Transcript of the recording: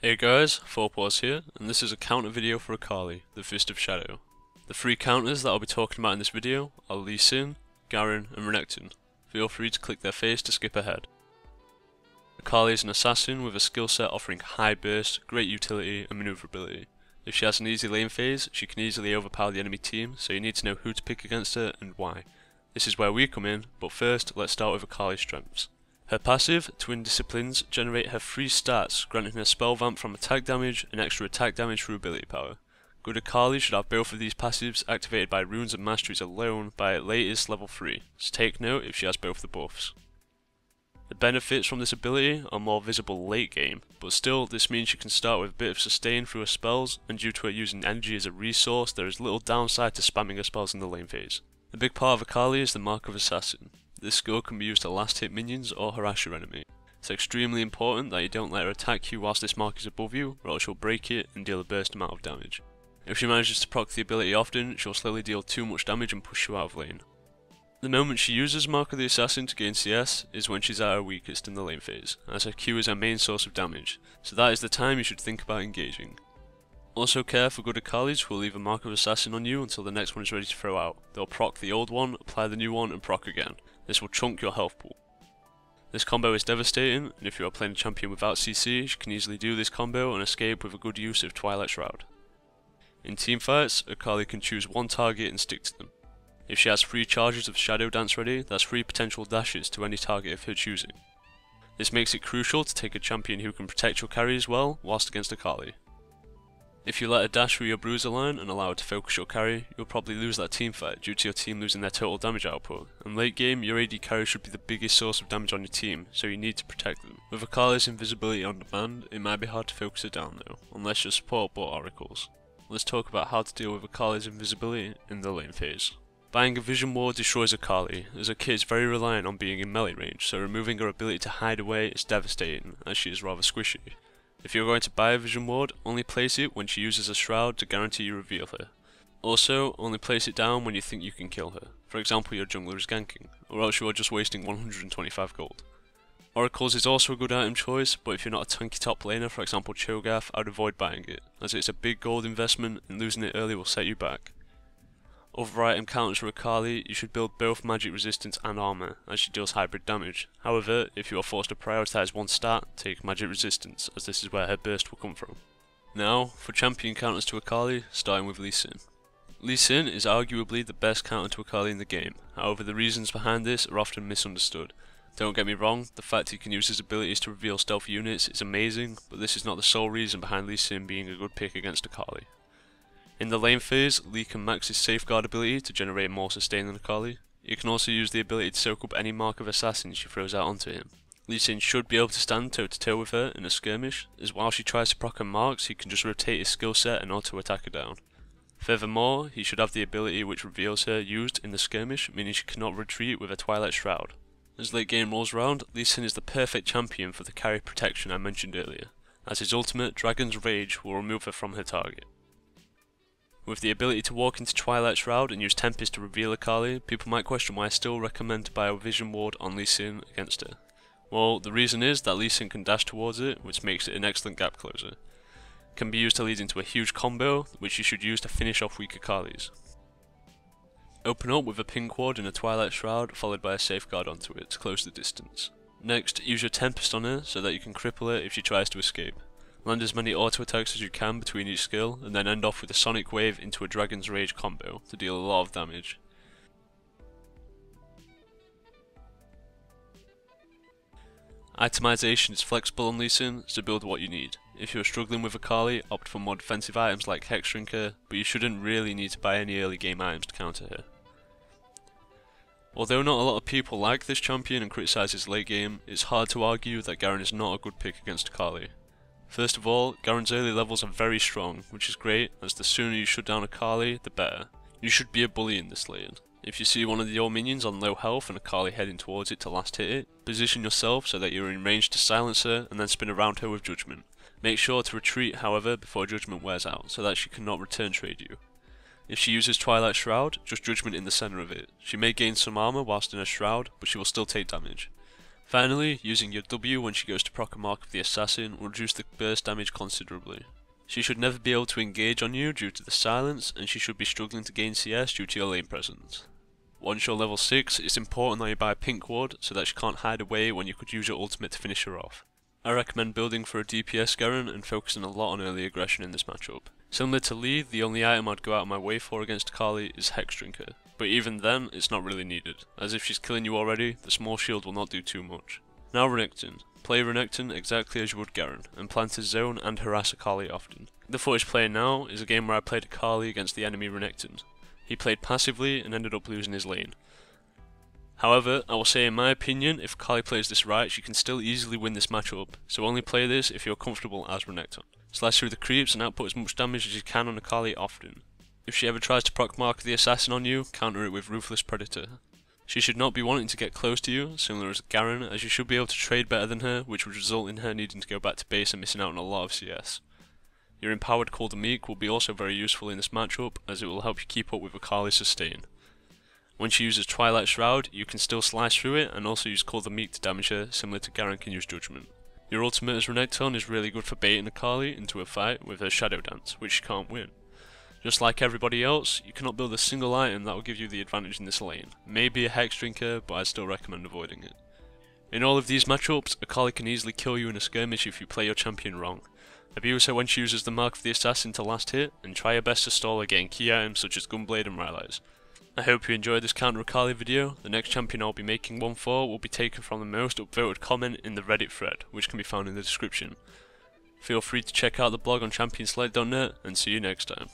Hey guys, 4paws here, and this is a counter video for Akali, the Fist of Shadow. The three counters that I'll be talking about in this video are Lee Sin, Garen, and Renekton. Feel free to click their face to skip ahead. Akali is an assassin with a skill set offering high burst, great utility, and maneuverability. If she has an easy lane phase, she can easily overpower the enemy team, so you need to know who to pick against her and why. This is where we come in, but first let's start with Akali's strengths. Her passive, Twin Disciplines, generate her free stats, granting her spell vamp from attack damage and extra attack damage through ability power. Good Akali should have both of these passives activated by runes and masteries alone by at latest level 3, so take note if she has both the buffs. The benefits from this ability are more visible late game, but still this means she can start with a bit of sustain through her spells, and due to her using energy as a resource there is little downside to spamming her spells in the lane phase. A big part of Akali is the Mark of Assassin. This skill can be used to last hit minions or harass your enemy. It's extremely important that you don't let her attack you whilst this mark is above you, or else she'll break it and deal a burst amount of damage. If she manages to proc the ability often, she'll slowly deal too much damage and push you out of lane. The moment she uses Mark of the Assassin to gain CS is when she's at her weakest in the lane phase, as her Q is her main source of damage, so that is the time you should think about engaging. Also care for good Akalis who will leave a Mark of Assassin on you until the next one is ready to throw out. They'll proc the old one, apply the new one, and proc again. This will chunk your health pool. This combo is devastating, and if you are playing a champion without CC, you can easily do this combo and escape with a good use of Twilight Shroud. In teamfights, Akali can choose one target and stick to them. If she has 3 charges of Shadow Dance ready, that's 3 potential dashes to any target of her choosing. This makes it crucial to take a champion who can protect your carries well whilst against Akali. If you let her dash through your bruiser line and allow her to focus your carry, you'll probably lose that teamfight due to your team losing their total damage output, and late game your AD carry should be the biggest source of damage on your team, so you need to protect them. With Akali's invisibility on demand, it might be hard to focus her down though, unless your support bought oracles. Let's talk about how to deal with Akali's invisibility in the lane phase. Buying a Vision Ward destroys Akali, as her kit is very reliant on being in melee range, so removing her ability to hide away is devastating, as she is rather squishy. If you're going to buy a Vision Ward, only place it when she uses a Shroud to guarantee you reveal her. Also, only place it down when you think you can kill her. For example, your jungler is ganking, or else you are just wasting 125 gold. Oracles is also a good item choice, but if you're not a tanky top laner, for example Cho'Gath, I'd avoid buying it, as it's a big gold investment and losing it early will set you back. Other item counters for Akali, you should build both magic resistance and armor, as she deals hybrid damage. However, if you are forced to prioritize one stat, take magic resistance, as this is where her burst will come from. Now, for champion counters to Akali, starting with Lee Sin. Lee Sin is arguably the best counter to Akali in the game, however the reasons behind this are often misunderstood. Don't get me wrong, the fact he can use his abilities to reveal stealthy units is amazing, but this is not the sole reason behind Lee Sin being a good pick against Akali. In the lane phase, Lee can max his safeguard ability to generate more sustain than Akali. You can also use the ability to soak up any Mark of Assassin she throws out onto him. Lee Sin should be able to stand toe to toe with her in a skirmish, as while she tries to proc her marks he can just rotate his skill set and auto attack her down. Furthermore, he should have the ability which reveals her used in the skirmish, meaning she cannot retreat with a Twilight Shroud. As late game rolls round, Lee Sin is the perfect champion for the carry protection I mentioned earlier, as his ultimate, Dragon's Rage, will remove her from her target. With the ability to walk into Twilight Shroud and use Tempest to reveal Akali, people might question why I still recommend to buy a Vision Ward on Lee Sin against her. Well, the reason is that Lee Sin can dash towards it, which makes it an excellent gap closer. It can be used to lead into a huge combo, which you should use to finish off weak Akalis. Open up with a pink ward in a Twilight Shroud, followed by a safeguard onto it to close the distance. Next, use your Tempest on her so that you can cripple her if she tries to escape. Land as many auto attacks as you can between each skill, and then end off with a Sonic Wave into a Dragon's Rage combo to deal a lot of damage. Itemization is flexible on Lee Sin, so build what you need. If you are struggling with Akali, opt for more defensive items like Hex Shrinker, but you shouldn't really need to buy any early game items to counter her. Although not a lot of people like this champion and criticise his late game, it's hard to argue that Garen is not a good pick against Akali. First of all, Garen's early levels are very strong, which is great, as the sooner you shut down Akali, the better. You should be a bully in this lane. If you see one of your minions on low health and Akali heading towards it to last hit it, position yourself so that you're in range to silence her and then spin around her with Judgment. Make sure to retreat however before Judgment wears out, so that she cannot return trade you. If she uses Twilight Shroud, just Judgment in the centre of it. She may gain some armour whilst in her Shroud, but she will still take damage. Finally, using your W when she goes to proc a Mark of the Assassin will reduce the burst damage considerably. She should never be able to engage on you due to the silence, and she should be struggling to gain CS due to your lane presence. Once you're level 6, it's important that you buy a pink ward so that she can't hide away when you could use your ultimate to finish her off. I recommend building for a DPS Garen and focusing a lot on early aggression in this matchup. Similar to Lee, the only item I'd go out of my way for against Akali is Hex Drinker, but even then it's not really needed, as if she's killing you already, the small shield will not do too much. Now Renekton. Play Renekton exactly as you would Garen, and plant his zone and harass Akali often. The footage playing now is a game where I played Akali against the enemy Renekton. He played passively and ended up losing his lane. However, I will say in my opinion, if Akali plays this right, she can still easily win this matchup, so only play this if you're comfortable as Renekton. Slash through the creeps and output as much damage as you can on Akali often. If she ever tries to proc Mark the Assassin on you, counter it with Ruthless Predator. She should not be wanting to get close to you, similar as Garen, as you should be able to trade better than her, which would result in her needing to go back to base and missing out on a lot of CS. Your empowered Call the Meek will be also very useful in this matchup, as it will help you keep up with Akali's sustain. When she uses Twilight Shroud, you can still slice through it and also use Call the Meek to damage her, similar to Garen can use Judgment. Your ultimate as Renekton is really good for baiting Akali into a fight with her Shadow Dance, which she can't win. Just like everybody else, you cannot build a single item that will give you the advantage in this lane. Maybe a Hex Drinker, but I'd still recommend avoiding it. In all of these matchups, Akali can easily kill you in a skirmish if you play your champion wrong. Abuse her when she uses the Mark of the Assassin to last hit, and try your best to stall her getting key items such as Gunblade and Rylai's. I hope you enjoyed this counter Akali video. The next champion I'll be making one for will be taken from the most upvoted comment in the Reddit thread, which can be found in the description. Feel free to check out the blog on ChampionSelect.net, and see you next time.